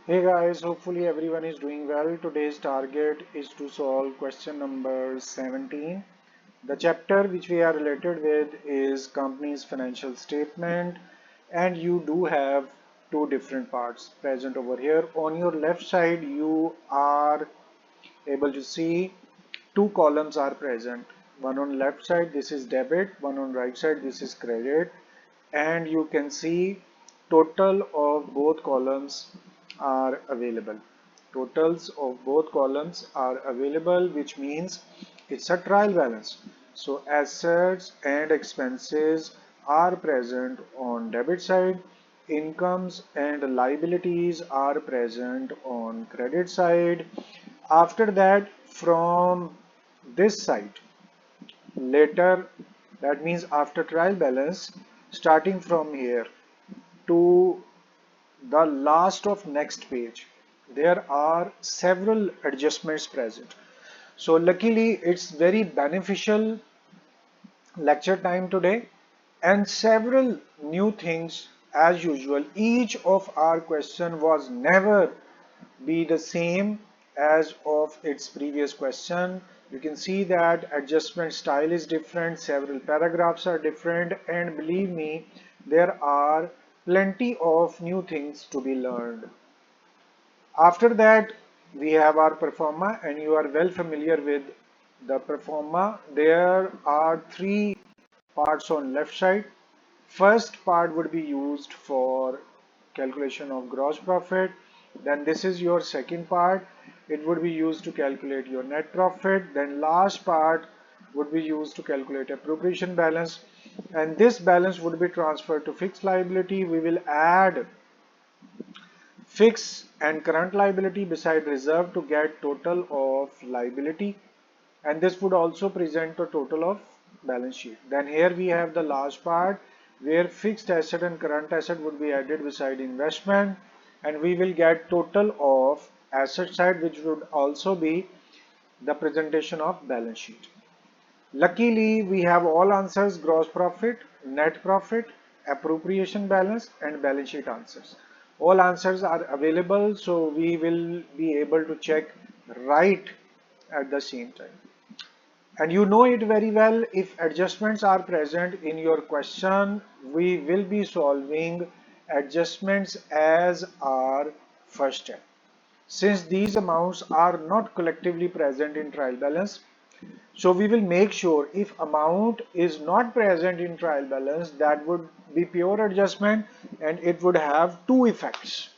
Hey guys, hopefully everyone is doing well. Today's target is to solve question number 17. The chapter which we are related with is company's financial statement, and you do have two different parts present over here. On your left side, you are able to see two columns are present. One on left side, this is debit, one on right side, this is credit, and you can see total of both columns are available. Totals of both columns are available, which means it's a trial balance. So assets and expenses are present on debit side, incomes and liabilities are present on credit side. After that, from this side, later, that means after trial balance, starting from here to the last of next page, there are several adjustments present. So luckily it's very beneficial lecture time today, and several new things as usual. Each of our question was never be the same as of its previous question. You can see that adjustment style is different, several paragraphs are different, and believe me, there are plenty of new things to be learned. After that, we have our performa, and you are well familiar with the performa. There are three parts on left side. First part would be used for calculation of gross profit. Then this is your second part. It would be used to calculate your net profit. Then last part would be used to calculate appropriation balance. And this balance would be transferred to fixed liability. We will add fixed and current liability beside reserve to get total of liability, and this would also present the total of balance sheet. Then here we have the last part where fixed asset and current asset would be added beside investment, and we will get total of asset side, which would also be the presentation of balance sheet. Luckily, we have all answers: gross profit, net profit, appropriation balance, and balance sheet answers. All answers are available, so we will be able to check right at the same time. And you know it very well, if adjustments are present in your question, we will be solving adjustments as our first step. Since these amounts are not collectively present in trial balance, so we will make sure if amount is not present in trial balance, that would be pure adjustment, and it would have two effects.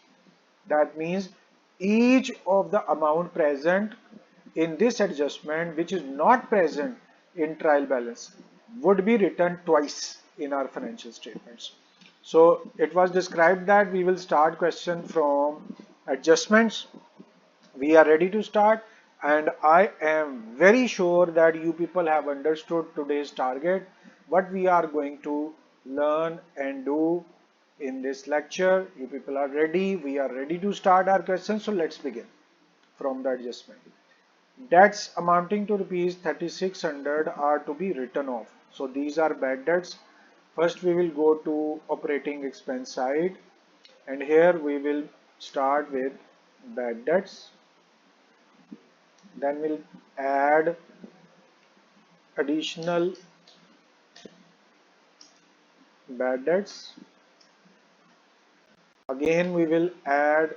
That means each of the amount present in this adjustment which is not present in trial balance would be written twice in our financial statements. So it was described that we will start question from adjustments. We are ready to start, and I am very sure that you people have understood today's target, what we are going to learn and do in this lecture. You people are ready. We are ready to start our questions. So let's begin from the adjustment. Debts amounting to rupees 3600 are to be written off. So these are bad debts. First we will go to operating expense side, and here we will start with bad debts. Then we'll add additional bad debts. Again we will add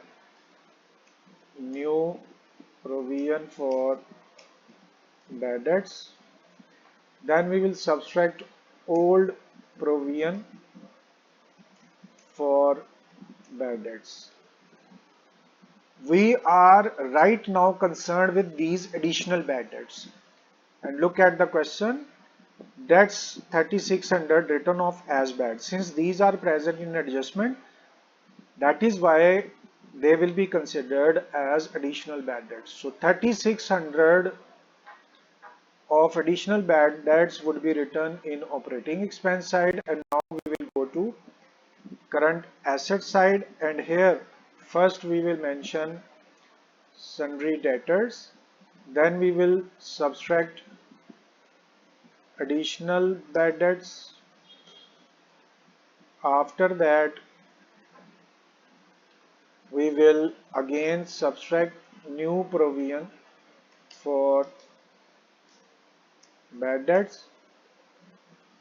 new provision for bad debts. Then we will subtract old provision for bad debts. We are right now concerned with these additional bad debts. And look at the question. Debts 3600 written off as bad. Since these are present in adjustment, that is why they will be considered as additional bad debts. So 3600 of additional bad debts would be written in operating expense side, and now we will go to current asset side, and here first we will mention sundry debtors, then we will subtract additional bad debts. After that We will again subtract new provision for bad debts,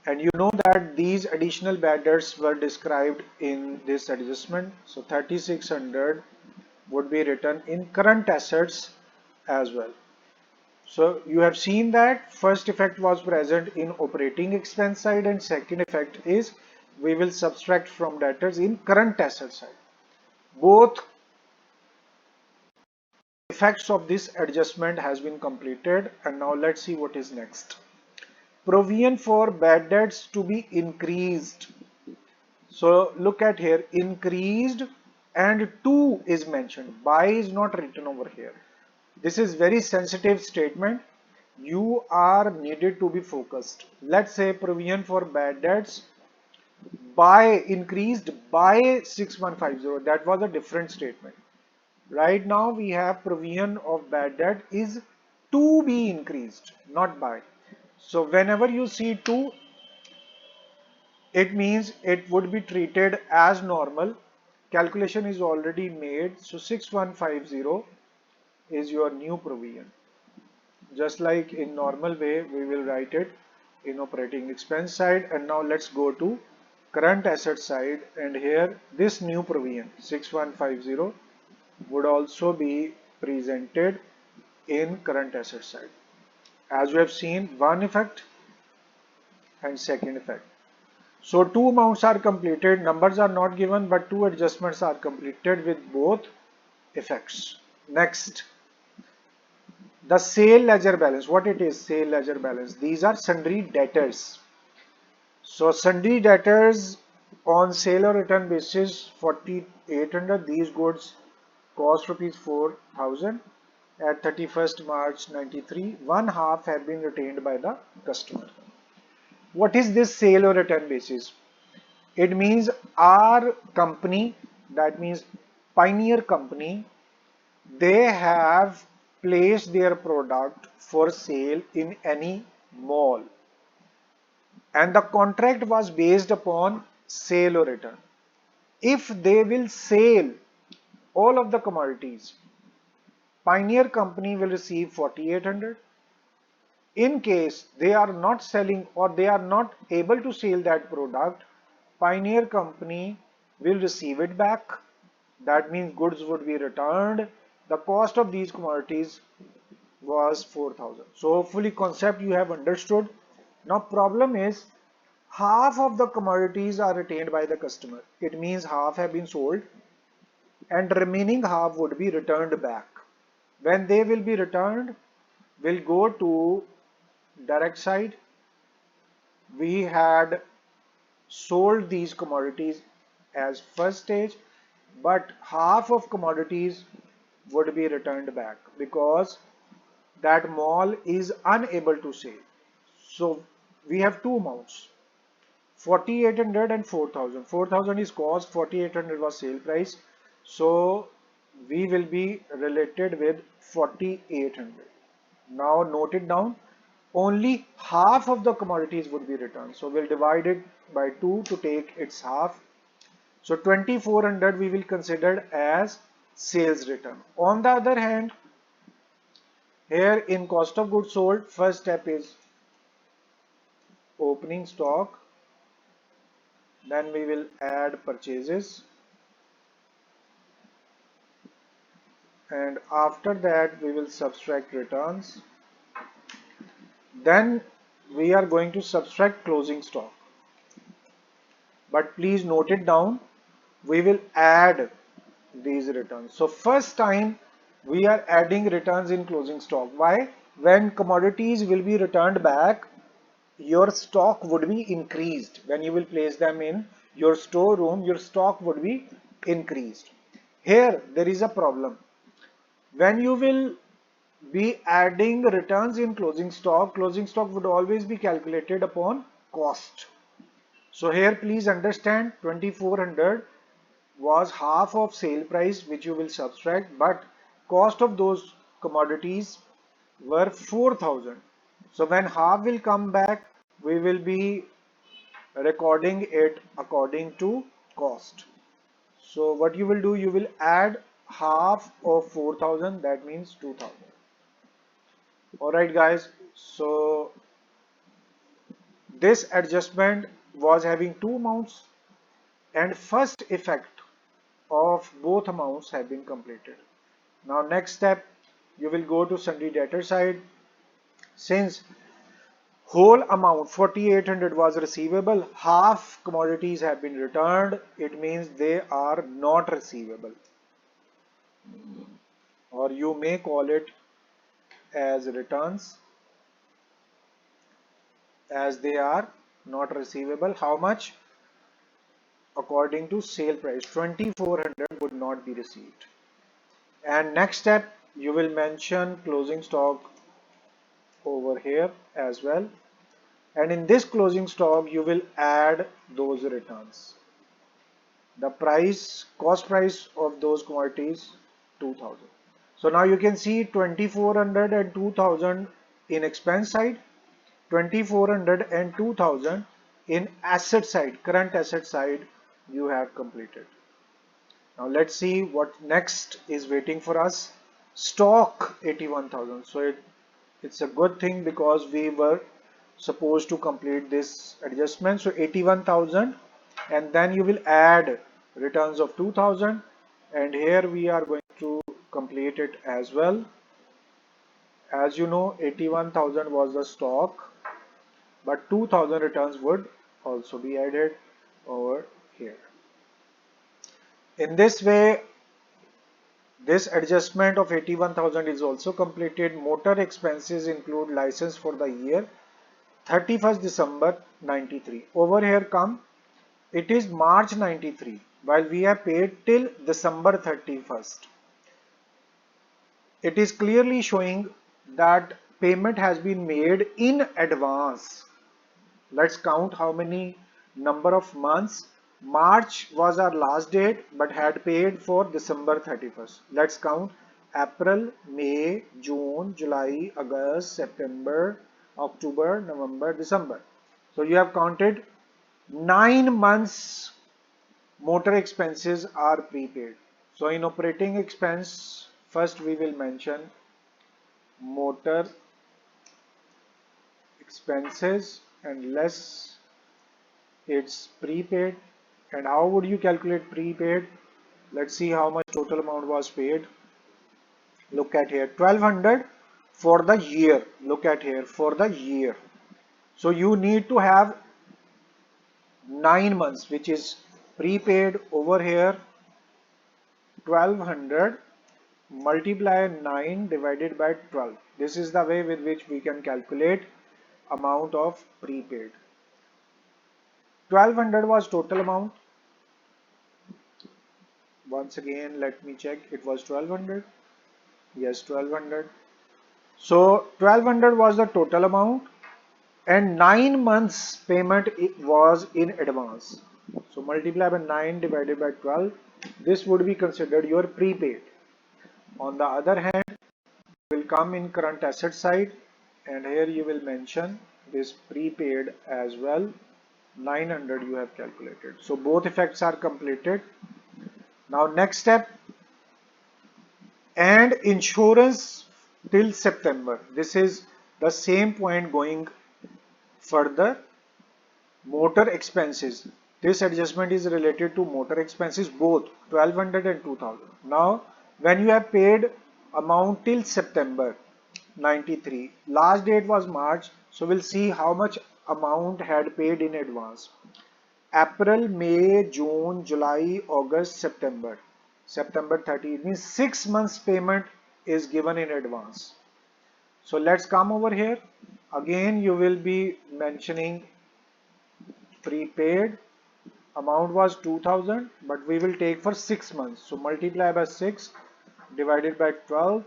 and you know that these additional bad debts were described in this adjustment. So 3600 would be written in current assets as well. So you have seen that first effect was present in operating expense side, and second effect is we will subtract from debtors in current asset side. Both effects of this adjustment has been completed, and now let's see what is next. Provision for bad debts to be increased. So look at here, increased, and to is mentioned. By is not written over here. This is very sensitive statement. You are needed to be focused. Let's say provision for bad debts by increased by 6150. That was a different statement. Right now we have provision of bad debt is to be increased, not by. So whenever you see to, it means it would be treated as normal. Calculation is already made. So 6150 is your new provision. Just like in normal way, we will write it in operating expense side. And now let's go to current asset side. And here this new provision 6150 would also be presented in current asset side. As we have seen, one effect and second effect. So two amounts are completed, numbers are not given, but two adjustments are completed with both effects. Next, the sale ledger balance. What it is? Sale ledger balance. These are sundry debtors. So sundry debtors on sale or return basis 4800. These goods cost rupees 4000 at 31st March 93. One half have been retained by the customer. What is this sale or return basis? It means our company, that means Pioneer Company, they have placed their product for sale in any mall, and the contract was based upon sale or return. If they will sell all of the commodities, Pioneer Company will receive 4800. In case they are not selling or they are not able to sell that product, Pioneer Company will receive it back. That means goods would be returned. The cost of these commodities was 4000. So hopefully concept you have understood. Now problem is half of the commodities are retained by the customer. It means half have been sold and remaining half would be returned back. When they will be returned, we'll go to direct side. We had sold these commodities as first stage, but half of commodities would be returned back because that mall is unable to sell. So we have two amounts, 4800 and 4000. 4000 is cost, 4800 was sale price. So we will be related with 4800. Now note it down. Only half of the commodities would be returned. So we'll divide it by 2 to take its half. So 2400 we will consider as sales return. On the other hand, here in cost of goods sold, first step is opening stock. Then we will add purchases. And after that we will subtract returns. Then we are going to subtract closing stock. But please note it down. We will add these returns. So first time we are adding returns in closing stock. Why? When commodities will be returned back, your stock would be increased. When you will place them in your storeroom, your stock would be increased. Here there is a problem. When you will be adding returns in closing stock would always be calculated upon cost. So here please understand 2400 was half of sale price which you will subtract, but cost of those commodities were 4000. So when half will come back, we will be recording it according to cost. So what you will do, you will add half of 4,000, that means 2,000. Alright guys, so this adjustment was having two amounts and first effect of both amounts have been completed. Now next step, you will go to sundry debtor side. Since whole amount 4800 was receivable, half commodities have been returned, it means they are not receivable, or you may call it as returns, as they are not receivable. How much? According to sale price 2400 would not be received. And next step, you will mention closing stock over here as well, and in this closing stock you will add those returns. The price, cost price of those commodities 2000. So now you can see 2400 and 2000 in expense side, 2400 and 2000 in asset side, current asset side you have completed. Now let's see what next is waiting for us. Stock 81,000. So it's a good thing because we were supposed to complete this adjustment. So 81,000, and then you will add returns of 2,000, and here we are going to complete it as well. As you know, 81,000 was the stock, but 2,000 returns would also be added over here. In this way, this adjustment of 81,000 is also completed. Motor expenses include license for the year 31st December 93. Over here come, it is March 93 while we have paid till December 31st. It is clearly showing that payment has been made in advance. Let's count how many number of months. March was our last date but had paid for December 31st. Let's count April, May, June, July, August, September, October, November, December. So you have counted 9 months motor expenses are prepaid. So in operating expense, first we will mention motor expenses and less it's prepaid. And how would you calculate prepaid? Let's see how much total amount was paid. Look at here, 1200 for the year. Look at here, for the year. So you need to have 9 months, which is prepaid over here. 1200 multiply 9 divided by 12. This is the way with which we can calculate amount of prepaid. 1200 was total amount. Once again, let me check. It was 1200. Yes, 1200. So 1200 was the total amount, and 9 months payment was in advance. So multiply by 9 divided by 12. This would be considered your prepaid. On the other hand, will come in current asset side, and here you will mention this prepaid as well. 900 you have calculated. So both effects are completed. Now next step, and insurance till September. This is the same point going further. Motor expenses. This adjustment is related to motor expenses, both 1200 and 2000. Now when you have paid amount till September 93, last date was March, so we'll see how much amount had paid in advance. April, May, June, July, August, September. September 30 means 6 months payment is given in advance. So let's come over here. Again you will be mentioning prepaid. Amount was 2000, but we will take for 6 months. So multiply by 6 divided by 12,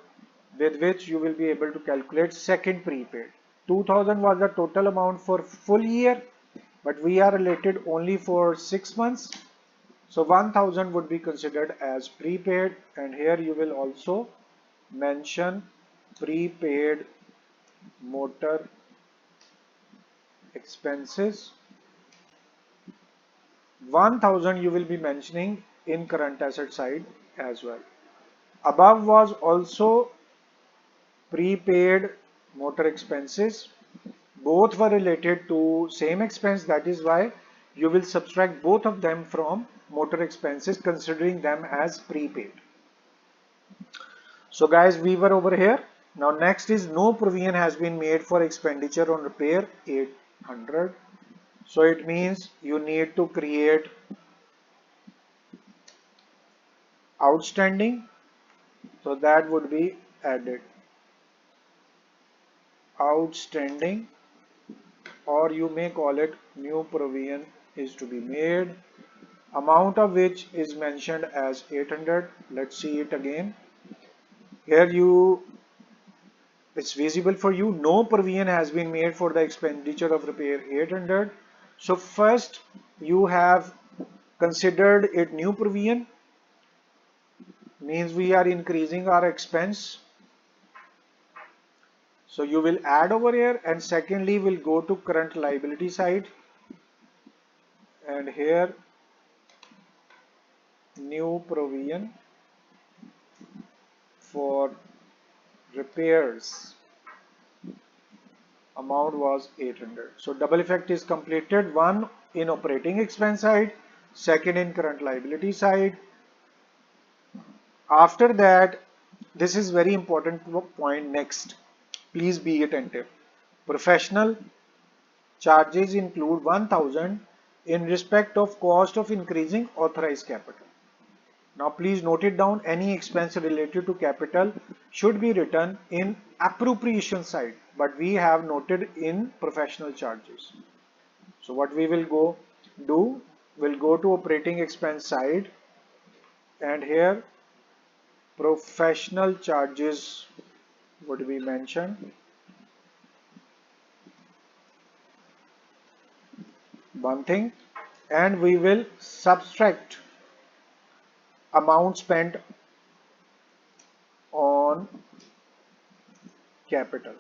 with which you will be able to calculate second prepaid. 2000 was the total amount for full year, but we are related only for 6 months. So 1000 would be considered as prepaid, and here you will also mention prepaid motor expenses. 1000 you will be mentioning in current asset side as well. Above was also prepaid motor expenses. Both were related to same expense, that is why you will subtract both of them from motor expenses considering them as prepaid. So guys, we were over here. Now next is no provision has been made for expenditure on repair 800. So it means you need to create outstanding. So that would be added outstanding, or you may call it new provision is to be made, amount of which is mentioned as 800. Let's see it again. Here it's visible for you, no provision has been made for the expenditure of repair 800. So first you have considered it new provision, means we are increasing our expense. So you will add over here, and secondly we'll go to current liability side, and here new provision for repairs amount was 800. So double effect is completed, one in operating expense side, second in current liability side. After that, this is very important point next. Please be attentive. Professional charges include 1000 in respect of cost of increasing authorized capital. Now please note it down, any expense related to capital should be written in appropriation side, but we have noted in professional charges. So what we will do, we'll go to operating expense side, and here professional charges would be mentioned, one thing, and we will subtract amount spent on capital.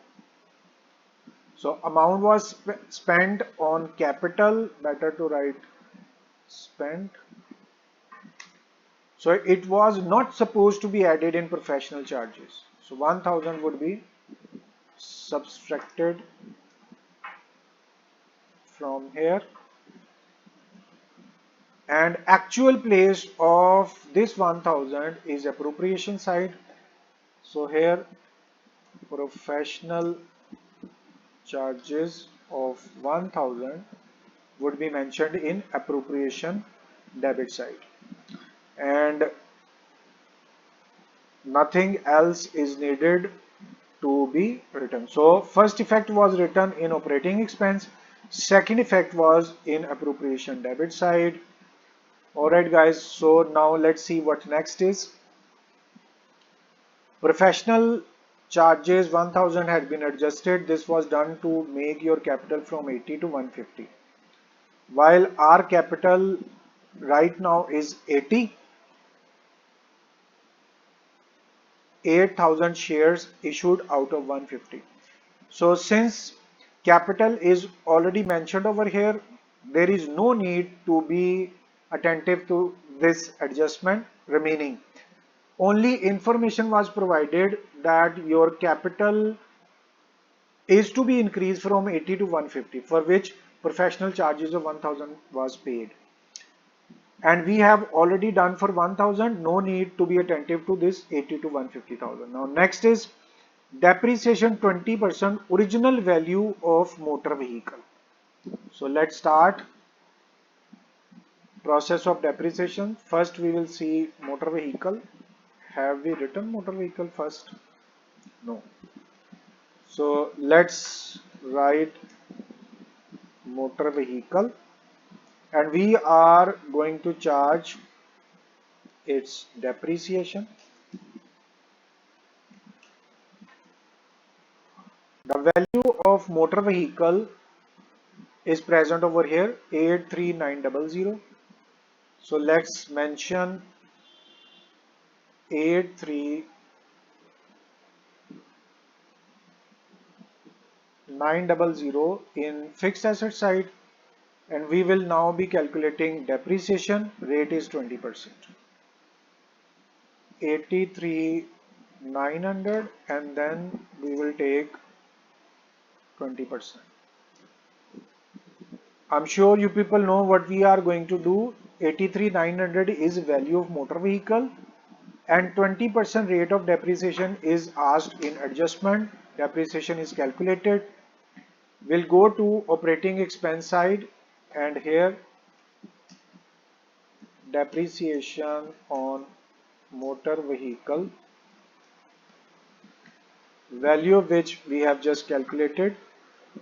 So amount was spent on capital, better to write spent. So it was not supposed to be added in professional charges. So 1000 would be subtracted from here, and actual place of this 1000 is appropriation side. So here professional charges of 1000 would be mentioned in appropriation debit side, and nothing else is needed to be written. So first effect was written in operating expense, second effect was in appropriation debit side. Alright guys, so now let's see what next is. Professional charges 1000 had been adjusted. This was done to make your capital from 80 to 150. While our capital right now is 80, 8000 shares issued out of 150. So since capital is already mentioned over here, there is no need to be attentive to this adjustment remaining. Only information was provided that your capital is to be increased from 80 to 150, for which professional charges of 1000 was paid. And we have already done for 1000, no need to be attentive to this 80 to 150,000. Now next is depreciation 20% original value of motor vehicle. So let's start process of depreciation. First we will see motor vehicle. Have we written motor vehicle first? No. So let's write motor vehicle, and we are going to charge its depreciation. The value of motor vehicle is present over here 83900. So let's mention 83900 in fixed asset side, and we will now be calculating depreciation. Rate is 20%. 83,900 and then we will take 20%. I'm sure you people know what we are going to do. 83,900 is value of motor vehicle and 20% rate of depreciation is asked in adjustment. Depreciation is calculated. We'll go to operating expense side and here depreciation on motor vehicle, value of which we have just calculated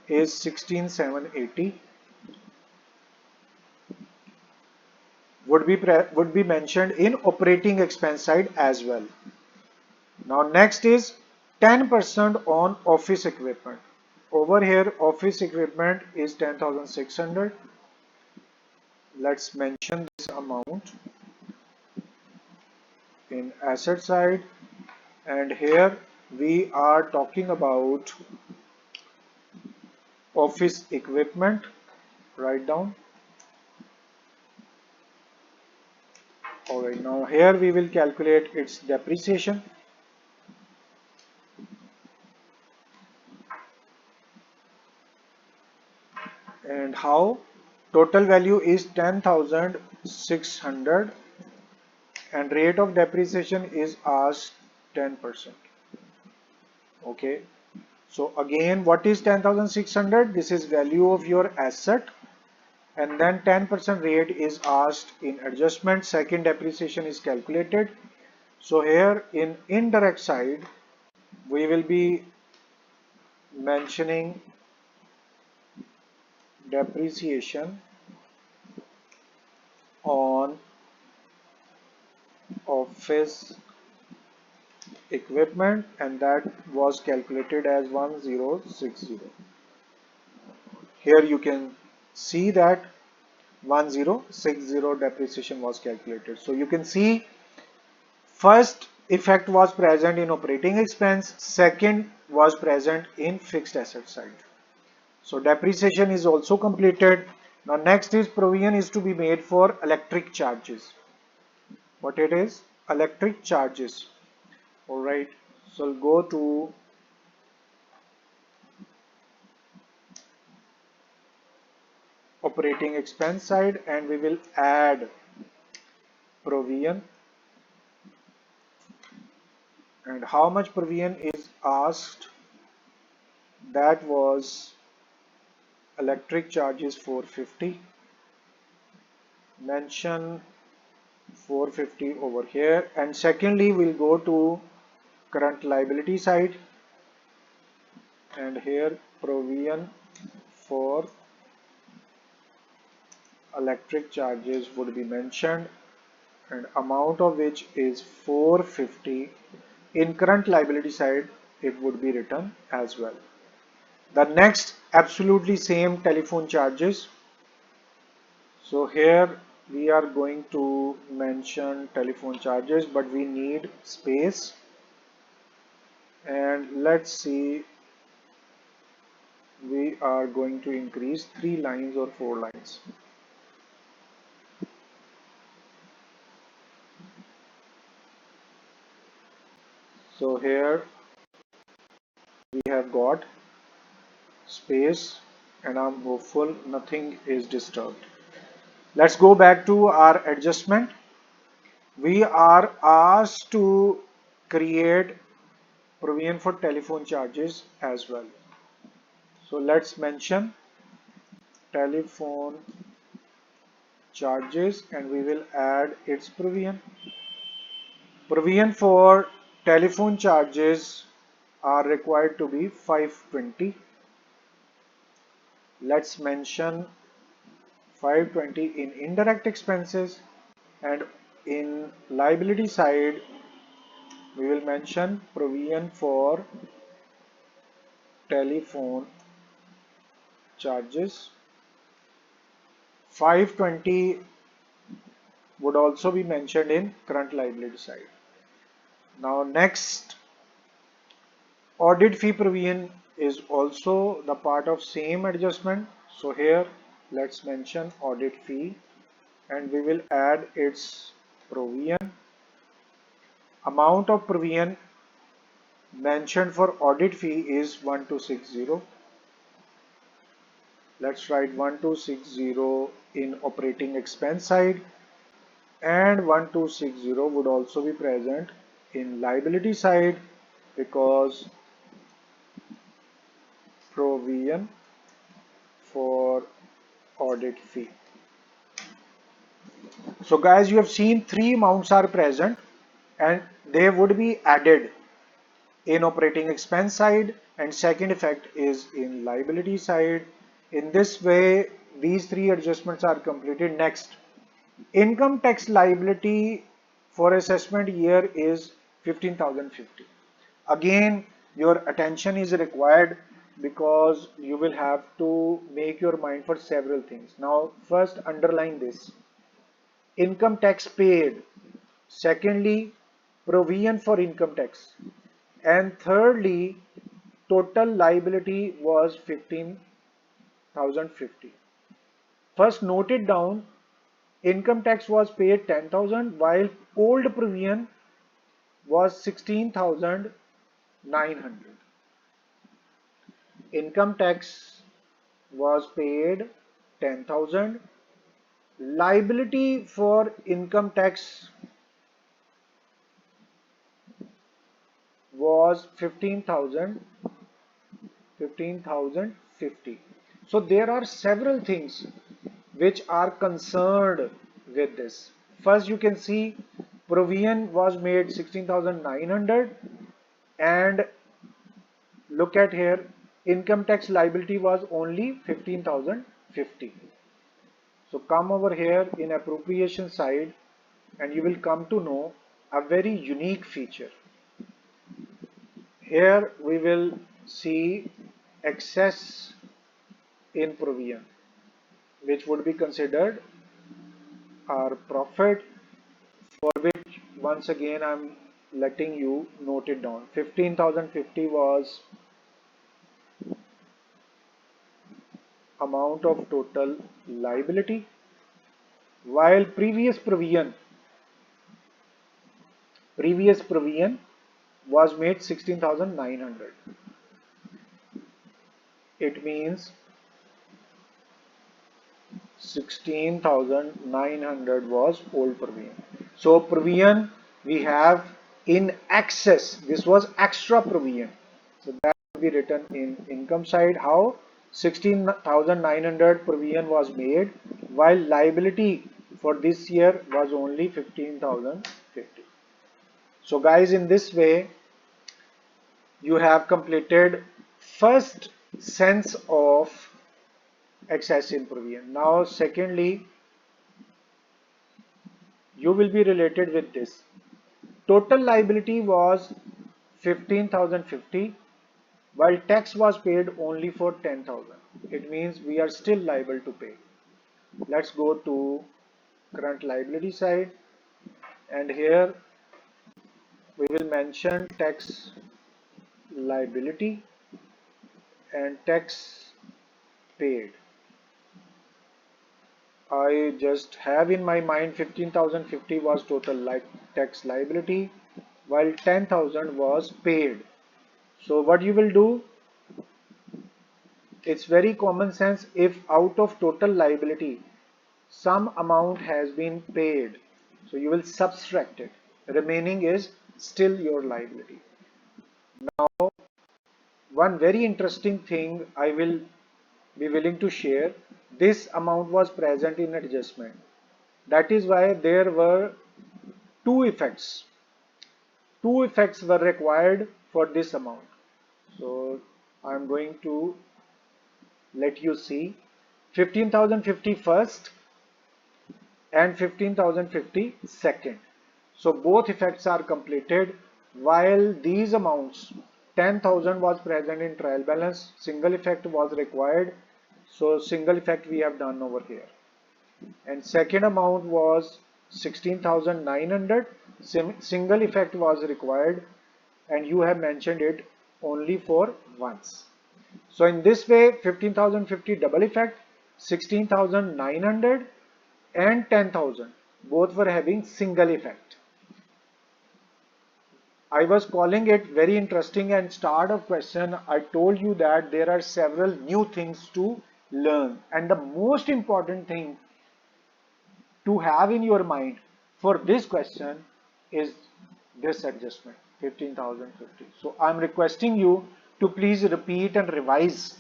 is 16,780, would be mentioned in operating expense side as well. Now next is 10% on office equipment. Over here office equipment is 10,600. Let's mention this amount in asset side, and here we are talking about office equipment. Write down. Alright, now here we will calculate its depreciation. And how? Total value is 10,600 and rate of depreciation is asked 10%. Okay, so again, what is 10,600? This is value of your asset, and then 10% rate is asked in adjustment. Second depreciation is calculated. So here in indirect side we will be mentioning depreciation on office equipment, and that was calculated as 1060. Here you can see that 1060 depreciation was calculated. So you can see first effect was present in operating expense, second was present in fixed asset side. So depreciation is also completed. Now next is provision is to be made for electric charges. What it is? Electric charges. Alright, so we'll go to operating expense side and we will add provision. And how much provision is asked? That was electric charges 450. Mention 450 over here, and secondly we'll go to current liability side and here provision for electric charges would be mentioned and amount of which is 450. In current liability side it would be written as well. The next absolutely same telephone charges. So here we are going to mention telephone charges, but we need space, and let's see, we are going to increase 3 lines or 4 lines. So here we have got space and I'm hopeful nothing is disturbed. Let's go back to our adjustment. We are asked to create provision for telephone charges as well. So let's mention telephone charges and we will add its provision. Provision for telephone charges are required to be 520. Let's mention 520 in indirect expenses, and in liability side we will mention provision for telephone charges. 520 would also be mentioned in current liability side. Now next, audit fee provision is also the part of same adjustment. So here let's mention audit fee, and we will add its provision. Amount of provision mentioned for audit fee is 1260. Let's write 1260 in operating expense side, and 1260 would also be present in liability side because provision for audit fee. So guys, you have seen three amounts are present and they would be added in operating expense side, and second effect is in liability side. In this way, these three adjustments are completed. Next, income tax liability for assessment year is 15,050. Again, your attention is required because you will have to make your mind for several things. Now, first underline this: income tax paid. Secondly, provision for income tax. And thirdly, total liability was 15,050. First, note it down. Income tax was paid 10,000 while old provision was 16,900. Income tax was paid 10,000. Liability for income tax was 15,050. So there are several things which are concerned with this. First, you can see provision was made 16,900, and look at here, income tax liability was only 15,050. So come over here in appropriation side and you will come to know a very unique feature. Here we will see excess in provision, which would be considered our profit, for which once again I'm letting you note it down. 15,050 was amount of total liability, while previous provision was made 16,900. It means 16,900 was old provision. So provision we have in excess. This was extra provision. So that will be written in income side. How? 16,900 provision was made while liability for this year was only 15,050. So guys, in this way you have completed first sense of excess in provision. Now secondly, you will be related with this. Total liability was 15,050 while tax was paid only for 10,000. It means we are still liable to pay. Let's go to current liability side, and here we will mention tax liability and tax paid. I just have in my mind 15,050 was total tax liability while 10,000 was paid. So what you will do, it's very common sense. If out of total liability some amount has been paid, so you will subtract it. Remaining is still your liability. Now, one very interesting thing I will be willing to share. This amount was present in adjustment. That is why there were two effects. Two effects were required for this amount. So I am going to let you see 15,050 first and 15,050 second. So both effects are completed while these amounts 10,000 was present in trial balance, single effect was required. So single effect we have done over here. And second amount was 16,900, single effect was required and you have mentioned it only for once. So in this way 15,050 double effect 16,900 and 10,000. Both were having single effect. I was calling it very interesting, and start of question I told you that there are several new things to learn, and the most important thing to have in your mind for this question is this adjustment 15,050. So I'm requesting you to please repeat and revise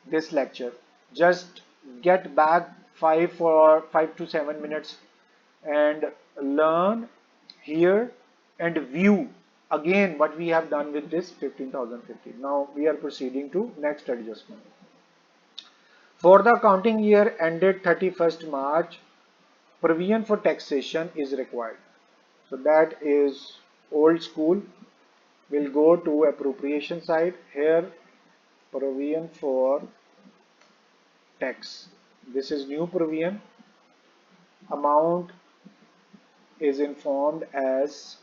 this lecture. Just get back 5 to 7 minutes and learn, hear and view again what we have done with this 15,050. Now we are proceeding to next adjustment. For the accounting year ended 31st March, provision for taxation is required. So that is old school. We'll go to appropriation side. Here provision for tax. This is new provision. Amount is informed as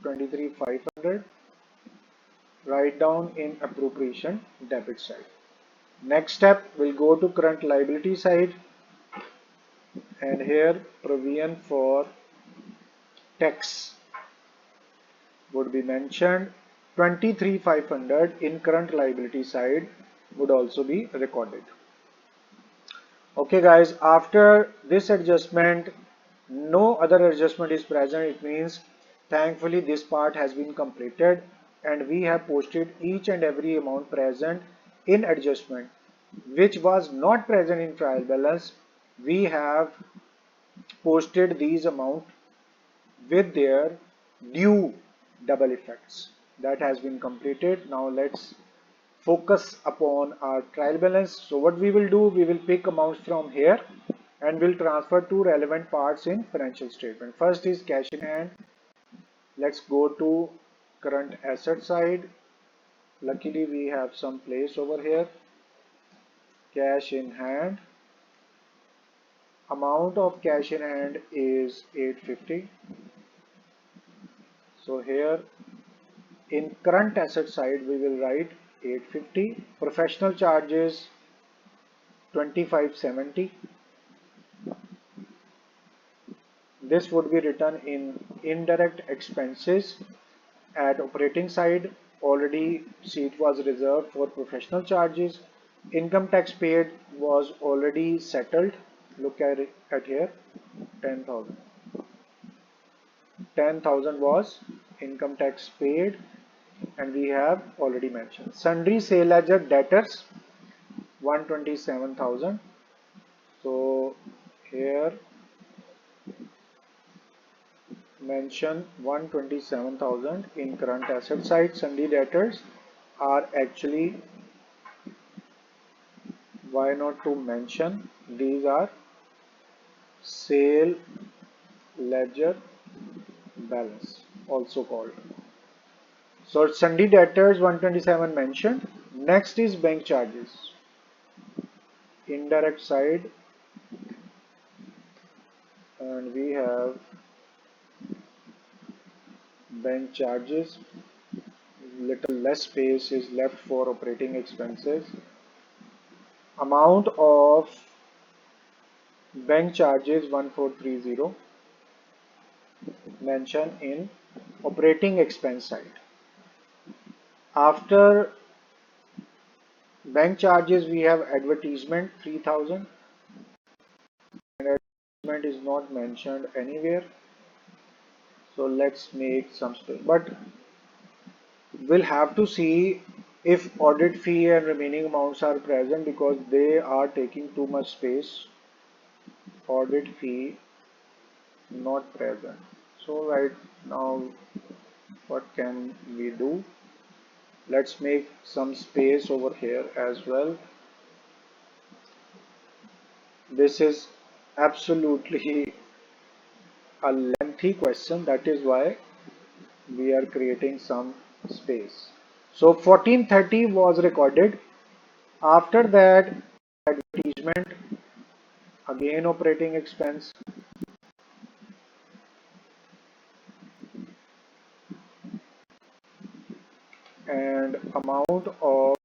23,500. Write down in appropriation debit side. Next step, we'll go to current liability side, and here provision for tax would be mentioned. 23,500 in current liability side would also be recorded. Okay guys, after this adjustment, no other adjustment is present. It means thankfully this part has been completed, and we have posted each and every amount present in adjustment which was not present in trial balance. We have posted these amount with their due double effects. That has been completed. Now let's focus upon our trial balance. So what we will do, we will pick amounts from here and will transfer to relevant parts in financial statement. First is cash in hand. Let's go to current asset side. Luckily we have some place over here. Cash in hand. Amount of cash in hand is 850. So here in current asset side we will write 850. Professional charges 2570. This would be written in indirect expenses. At operating side, already seat was reserved for professional charges. Income tax paid was already settled. Look at it at here, 10,000. 10,000 was income tax paid, and we have already mentioned. Sundry sale ledger debtors 127,000. So here mention 127,000 in current asset side. Sundry debtors are actually, why not to mention, these are sale ledger balance also called. So sundry debtors 127 mentioned. Next is bank charges. Indirect side, and we have bank charges. Little less space is left for operating expenses. Amount of bank charges 1430 mentioned in operating expense side. After bank charges we have advertisement 3000, and advertisement is not mentioned anywhere. So let's make some space, but we'll have to see if audit fee and remaining amounts are present because they are taking too much space. Audit fee not present. So right now what can we do? Let's make some space over here as well. This is absolutely a lengthy question, that is why we are creating some space. So 1430 was recorded. After that, advertisement, again operating expense, and amount of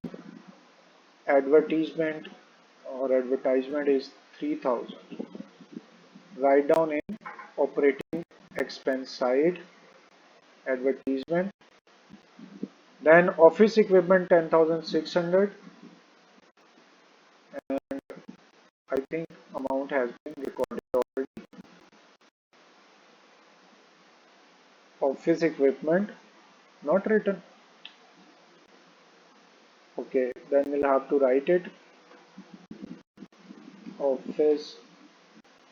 advertisement or advertisement is 3000. Write down in operating expense side advertisement. Then office equipment 10,600, and I think amount has been recorded already. Office equipment not written. Okay, then we'll have to write it. Office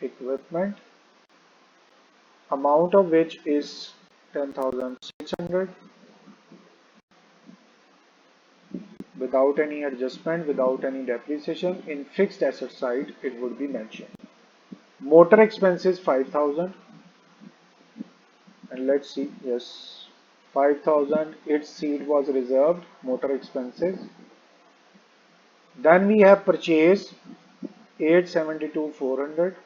equipment, amount of which is 10,600. Without any adjustment, without any depreciation, in fixed asset side it would be mentioned. Motor expenses 5,000, and let's see, yes, 5,000, its seat was reserved, motor expenses. Then we have purchase 872 400,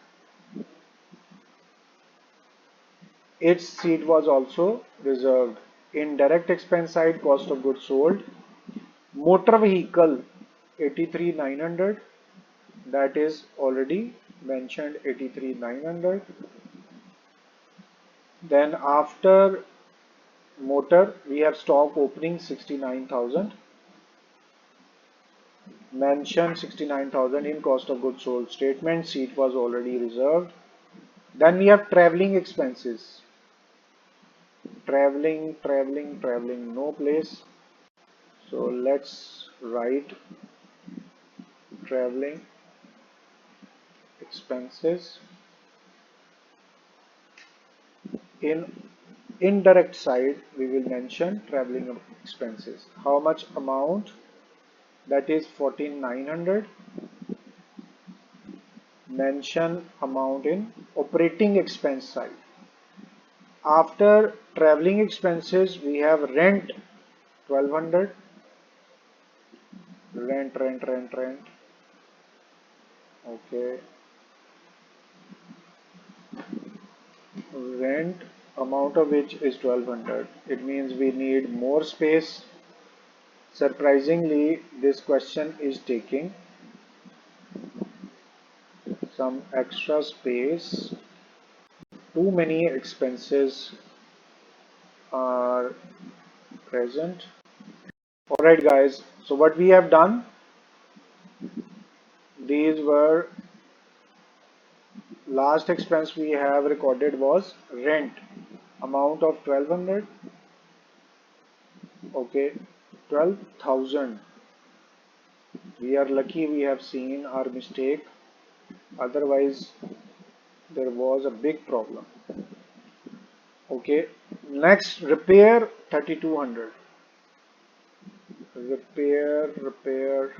its seat was also reserved. In direct expense side, cost of goods sold, motor vehicle 83 900, that is already mentioned, 83 900. Then after motor we have stock opening 69,000, mention 69,000 in cost of goods sold statement, seat was already reserved. Then we have traveling expenses, traveling, no place, so let's write traveling expenses. In indirect side we will mention traveling expenses, how much amount, that is 14,900. Mention amount in operating expense side. After traveling expenses we have rent 1200, rent, okay, rent, amount of which is 1200. It means we need more space. Surprisingly, this question is taking some extra space. Too many expenses are present. Alright guys, so what we have done, these were, last expense we have recorded was rent, amount of 1200, okay, 12,000. We are lucky we have seen our mistake, otherwise there was a big problem. Okay, next repair 3200, repair,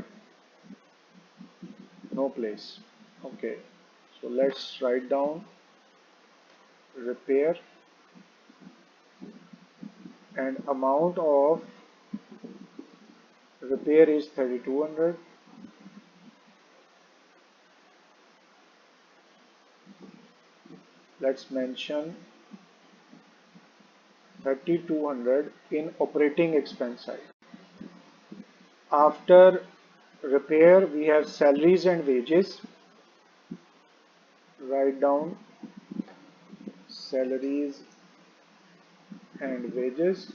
no place. Okay, so let's write down repair, and amount of repair is 3200. Let's mention 3200 in operating expense side. After repair we have salaries and wages. Write down salaries and wages,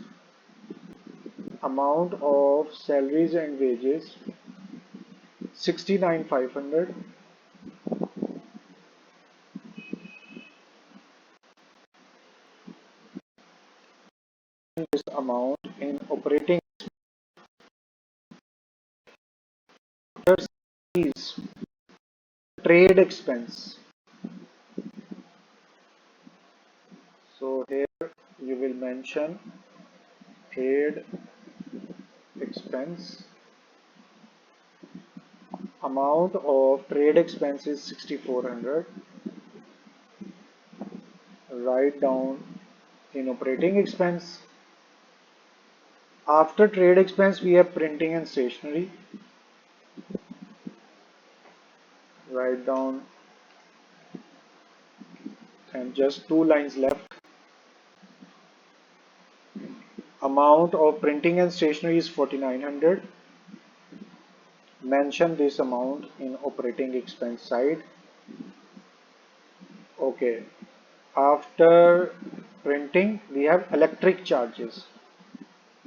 amount of salaries and wages 69,500. This amount in operating is trade expense. So here you will mention trade expense, amount of trade expense is 6,400. Write down in operating expense. After trade expense we have printing and stationery. Write down, and just two lines left. Amount of printing and stationery is 4,900. mention this amount in operating expense side. Okay, after printing we have electric charges.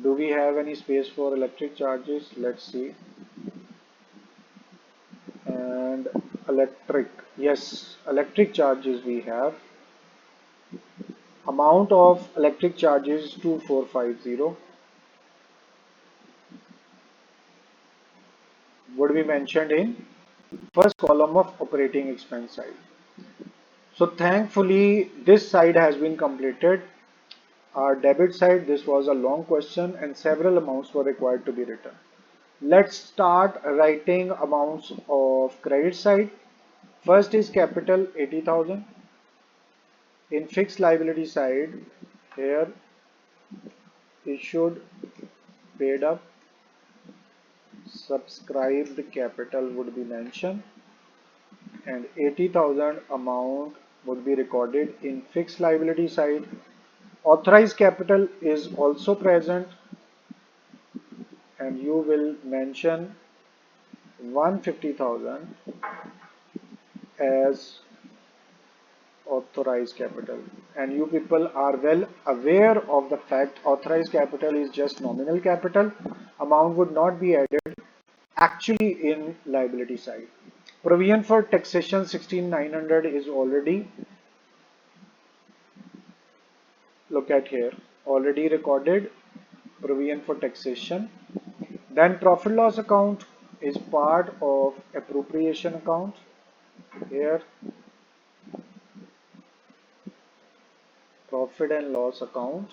Do we have any space for electric charges? Let's see. And electric, yes, electric charges we have. Amount of electric charges 2450 would be mentioned in first column of operating expense side. So thankfully this side has been completed. Our debit side, this was a long question and several amounts were required to be written. Let's start writing amounts of credit side. First is capital 80,000. In fixed liability side, here issued, paid up, subscribed capital would be mentioned, and 80,000 amount would be recorded in fixed liability side. Authorized capital is also present, and you will mention 150,000 as authorized capital. And you people are well aware of the fact authorized capital is just nominal capital. Amount would not be added actually in liability side. Provision for taxation 16,900 is already, look at here, already recorded provision for taxation. Then profit loss account is part of appropriation account. Here profit and loss account,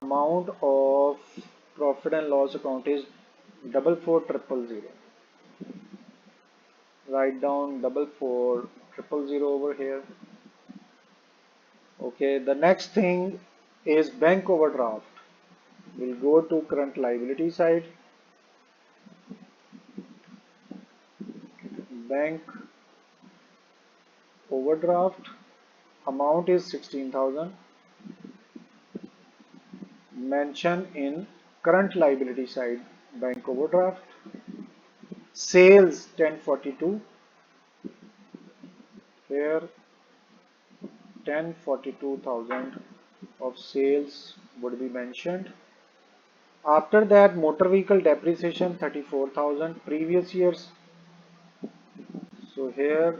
amount of profit and loss account is 44,000. Write down 44,000 over here. Okay, the next thing is bank overdraft. We'll go to current liability side. Bank overdraft amount is 16,000. Mention in current liability side bank overdraft. Sales 1042. Here 1042,000 of sales would be mentioned. After that, motor vehicle depreciation 34,000 previous years. So here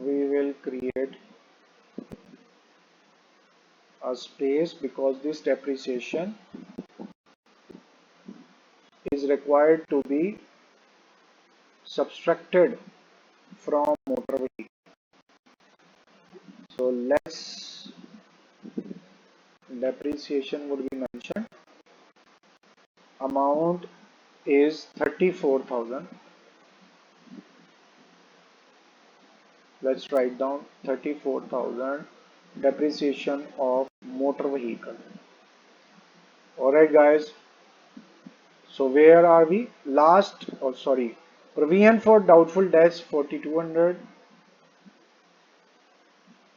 we will create a space because this depreciation is required to be subtracted from motor vehicle. So less depreciation would be mentioned. Amount is 34,000. Let's write down 34,000 depreciation of motor vehicle. Alright guys, so where are we? Provision for doubtful debts 4,200,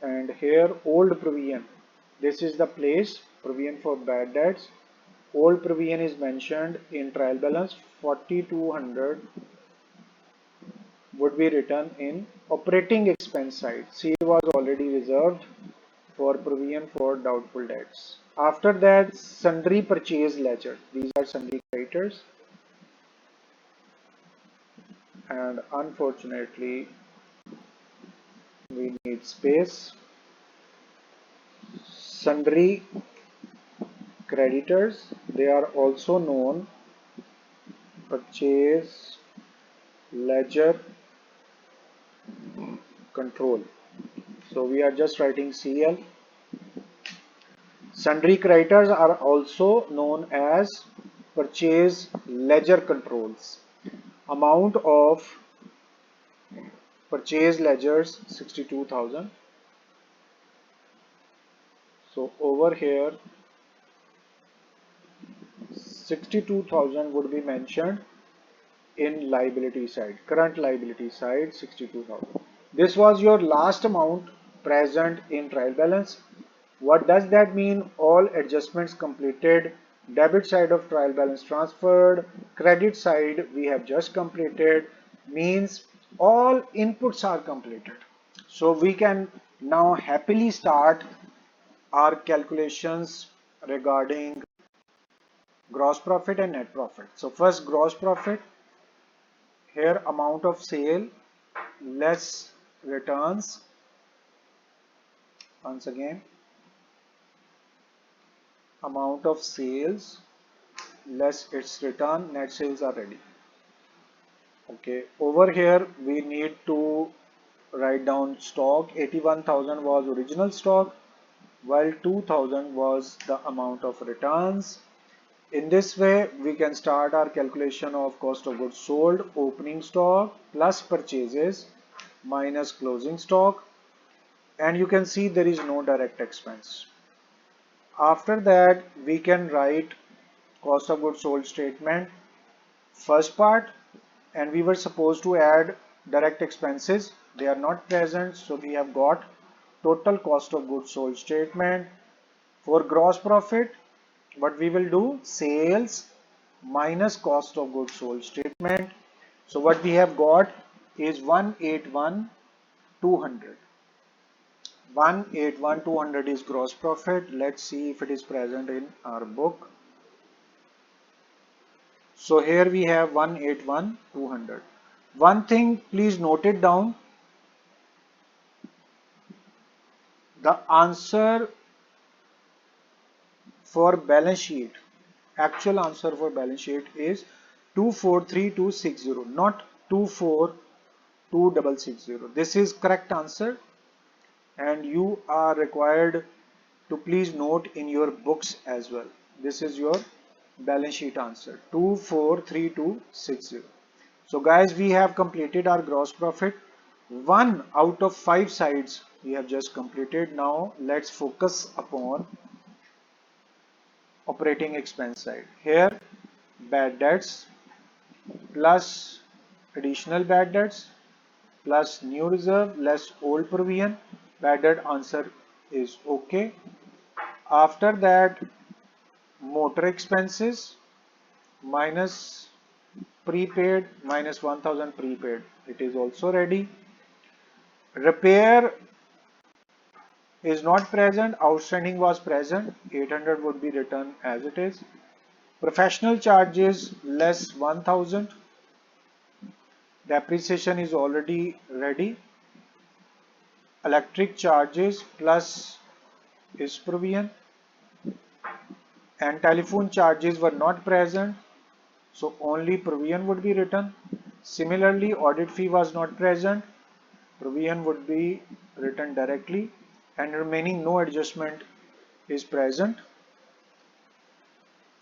and here old provision. This is the place provision for bad debts. Old provision is mentioned in trial balance 4,200 would be written in operating expense side. C was already reserved for provision for doubtful debts. After that, sundry purchase ledger. These are sundry creditors, and unfortunately we need space. Sundry creditors, they are also known purchase ledger control. So we are just writing CL. Sundry creditors are also known as purchase ledger controls. Amount of purchase ledgers 62,000. So over here 62,000 would be mentioned in liability side, current liability side 62,000. This was your last amount present in trial balance. What does that mean? All adjustments completed Debit side of trial balance transferred, credit side we have just completed, means all inputs are completed. So we can now happily start our calculations regarding gross profit and net profit. So first gross profit, here amount of sale less returns. Once again, amount of sales less its return, net sales are ready. Okay, over here we need to write down stock. 81,000 was original stock, while 2,000 was the amount of returns. In this way, we can start our calculation of cost of goods sold. Opening stock plus purchases minus closing stock, and you can see there is no direct expense. After that, we can write cost of goods sold statement, first part, and we were supposed to add direct expenses. They are not present, so we have got total cost of goods sold statement. For gross profit, what we will do, sales minus cost of goods sold statement. So what we have got is 181,200. 181,200 is gross profit. Let's see if it is present in our book. So here we have 181,200. One thing, please note it down. The answer for balance sheet, actual answer for balance sheet is 243260, not 242660. This is correct answer, and you are required to please note in your books as well. This is your balance sheet answer, 243260. So guys, we have completed our gross profit. 1 out of 5 sides we have just completed. Now let's focus upon operating expense side. Here bad debts plus additional bad debts plus new reserve less old provision. Bad debt answer is okay. After that, motor expenses minus prepaid minus 1000 prepaid, it is also ready. Repair is not present, outstanding was present, 800 would be returned as it is. Professional charges less 1000, depreciation is already ready. Electric charges plus is provision, and telephone charges were not present, so only provision would be written. Similarly, audit fee was not present, provision would be written directly, and remaining no adjustment is present.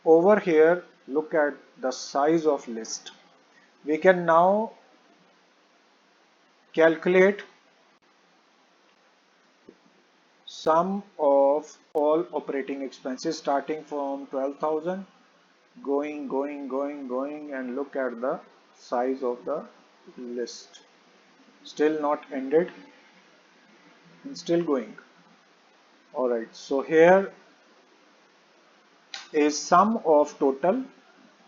Over here, look at the size of list. We can now calculate sum of all operating expenses starting from 12,000, going, and look at the size of the list. Still not ended and still going. Alright, so here is sum of total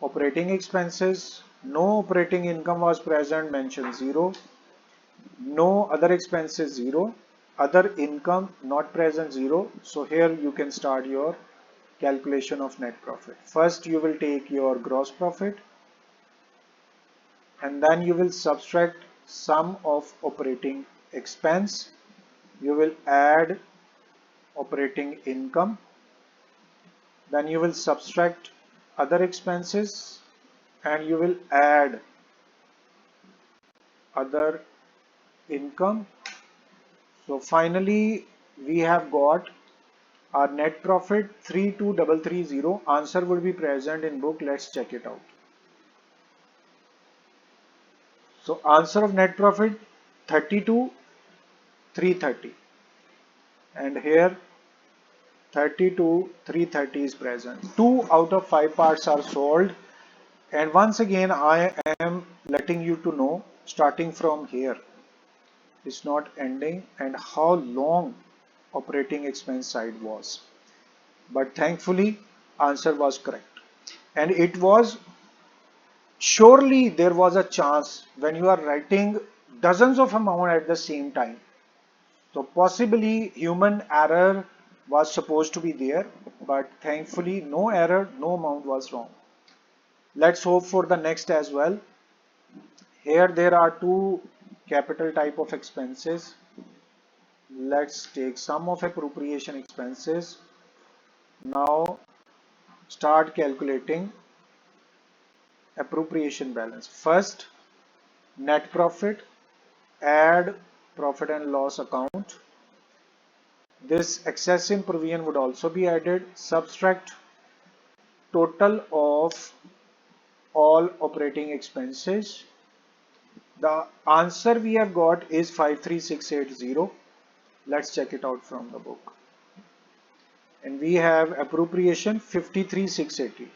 operating expenses. No operating income was present, mention 0. No other expenses, 0. Other income not present, 0. So here you can start your calculation of net profit. First you will take your gross profit, and then you will subtract sum of operating expense. You will add operating income, then you will subtract other expenses, and you will add other income. So finally we have got our net profit 32330. Answer will be present in book. Let's check it out. So answer of net profit 32,330, and here 32,330 is present. 2 out of 5 parts are sold, and once again I am letting you to know starting from here, it's not ending, and how long operating expense side was. But thankfully answer was correct. And it was surely there was a chance when you are writing dozens of amount at the same time. So possibly human error was supposed to be there, but thankfully no error, no amount was wrong. Let's hope for the next as well. Here there are two capital type of expenses. Let's take sum of appropriation expenses. Now start calculating appropriation balance. First, net profit, add profit and loss account. This excess in provision would also be added. Subtract total of all operating expenses. The answer we have got is 53680. Let's check it out from the book. And we have appropriation 53680.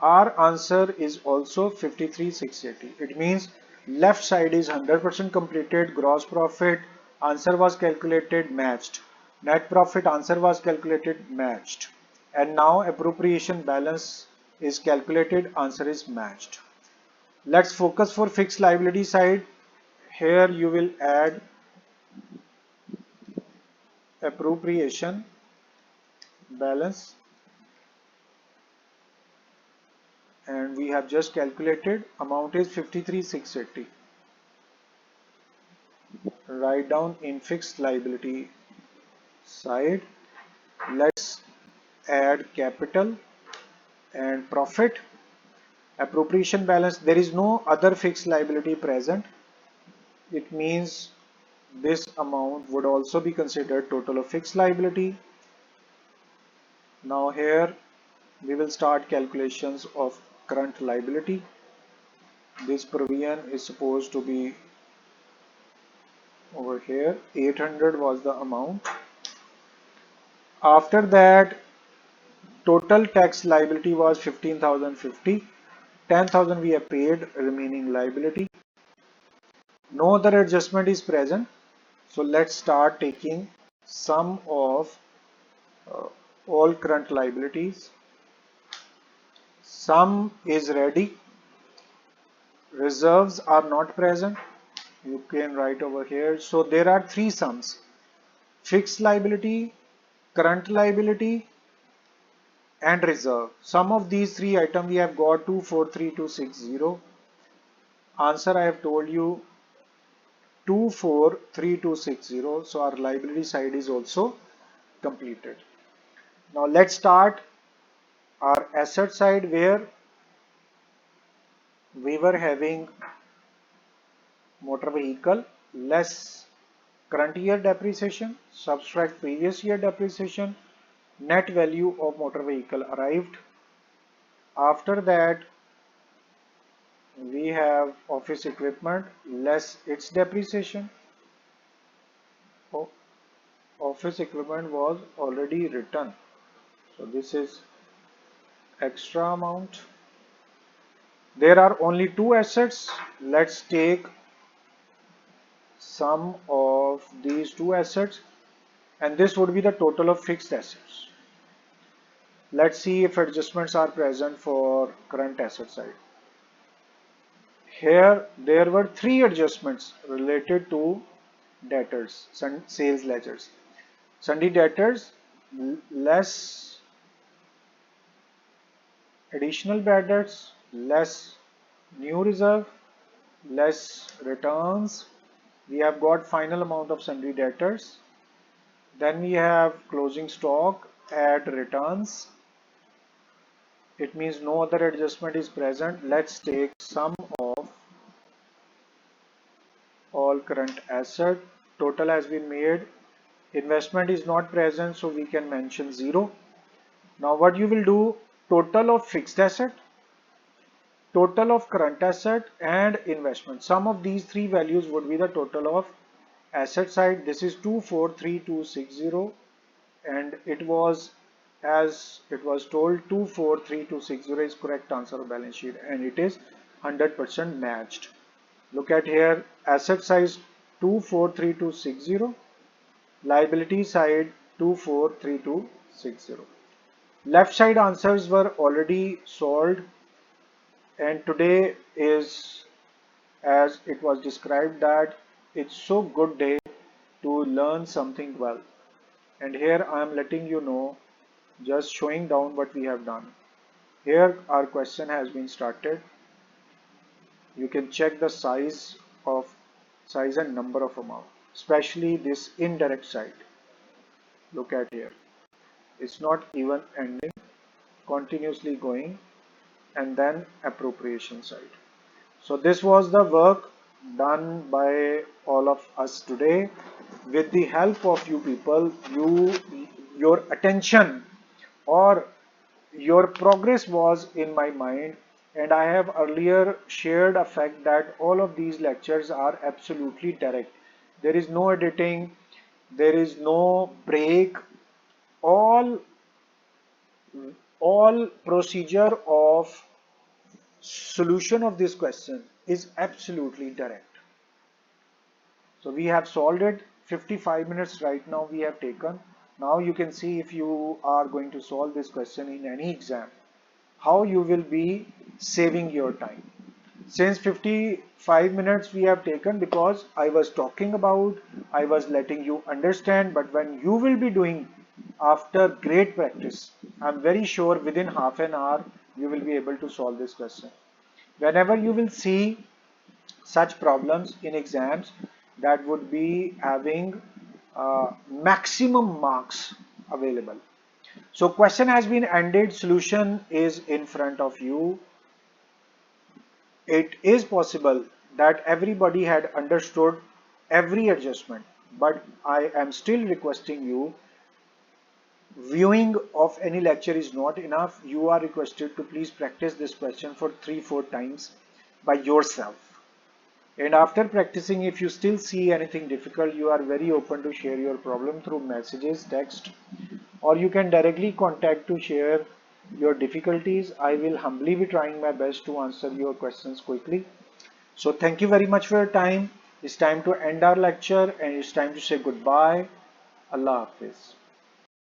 Our answer is also 53680. It means left side is 100% completed. Gross profit answer was calculated, matched. Net profit answer was calculated, matched. And now appropriation balance is calculated, answer is matched. Let's focus for fixed liability side. Here you will add appropriation balance, and we have just calculated amount is 53680. Write down in fixed liability side. Let's add capital and profit. Appropriation balance, there is no other fixed liability present. It means this amount would also be considered total of fixed liability. Now here we will start calculations of current liability. This provision is supposed to be over here. 800 was the amount. After that, total tax liability was 15,050. 10,000 we have paid remaining liability. No other adjustment is present. So let's start taking sum of all current liabilities. Sum is ready. Reserves are not present. You can write over here. So there are three sums: fixed liability, current liability, and reserve. Sum of these three items we have got 243260. Answer I have told you 243260. So our liability side is also completed. Now let's start our asset side, where we were having motor vehicle less current year depreciation, subtract previous year depreciation, net value of motor vehicle arrived. After that, we have office equipment less its depreciation. Office equipment was already written, so this is extra amount. There are only two assets. Let's take sum of these two assets, and this would be the total of fixed assets. Let's see if adjustments are present for current asset side. Here there were three adjustments related to debtors, sales ledgers. Sundry debtors less additional bad debts, less new reserve, less returns. We have got final amount of sundry debtors. Then we have closing stock, add returns. It means no other adjustment is present. Let's take sum of all current asset. Total has been made. Investment is not present, so we can mention 0. Now what you will do, total of fixed asset, total of current asset, and investment. Sum of these three values would be the total of asset side. This is 243260, and it was, as it was told, 243260 is correct answer of balance sheet, and it is 100% matched. Look at here, asset size 243260, liability side 243260. Left side answers were already solved, and today is, as it was described, that it's so good day to learn something well. And here I am letting you know, just showing down what we have done. Here our question has been started. You can check the size and number of amount, especially this indirect side. Look at here. It's not even ending, continuously going, and then appropriation side. So this was the work done by all of us today. With the help of you people, your attention or your progress was in my mind, and I have earlier shared a fact that all of these lectures are absolutely direct. There is no editing, there is no break. All all procedure of solution of this question is absolutely direct. So we have solved it. 55 minutes right now we have taken. Now you can see, if you are going to solve this question in any exam, how you will be saving your time. Since 55 minutes we have taken, because I was talking about, I was letting you understand, but when you will be doing after great practice, I'm very sure within half an hour you will be able to solve this question. Whenever you will see such problems in exams that would be having maximum marks available. So question has been ended, solution is in front of you. It is possible that everybody had understood every adjustment, but I am still requesting you, viewing of any lecture is not enough. You are requested to please practice this question for 3-4 times by yourself. And after practicing, if you still see anything difficult, you are very open to share your problem through messages, text, or you can directly contact to share your difficulties. I will humbly be trying my best to answer your questions quickly. So thank you very much for your time. It's time to end our lecture and it's time to say goodbye. Allah Hafiz.